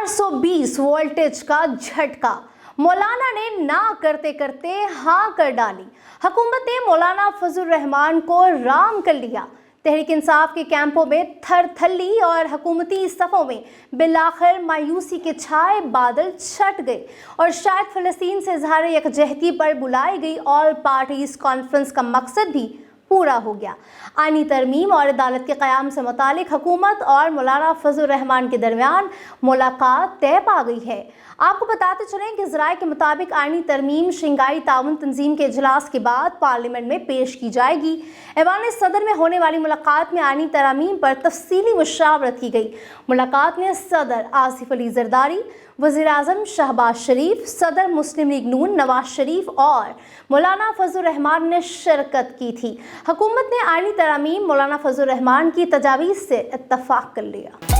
420 voltage का झटका, मौलाना ने ना करते करते हाँ कर डाली। हुकूमत ने मौलाना फजल रहमान को राम कर लिया। तहरीक इंसाफ के कैंपों में थरथल्ली और हुकूमती सफ़ों में बिलाखिर मायूसी के छाए बादल छट गए और शायद फ़लस्तीन से इज़हार यकजहती पर बुलाई गई ऑल पार्टीज़ कॉन्फ्रेंस का मकसद भी पूरा हो गया। आईनी तरमीम और अदालत के क़याम से मुतालिक हुकूमत और मौलाना फजल रहमान के दरमियान मुलाकात तय पा गई है। आपको बताते चलें कि ज़राए के मुताबिक आईनी तरमीम शंघाई ताउन तंजीम के इजलास के बाद पार्लियामेंट में पेश की जाएगी। ऐवान सदर में होने वाली मुलाकात में आईनी तरमीम पर तफसीली मुशावरत की गई। मुलाकात में सदर आसिफ अली जरदारी, वज़ीर आज़म शहबाज शरीफ, सदर मुस्लिम लीग नून नवाज शरीफ और मौलाना फजल रहमान ने शिरकत की थी। हुकूमत ने आईनी तरमीम मौलाना फजल रहमान की तजावीज़ से इत्तफाक कर लिया।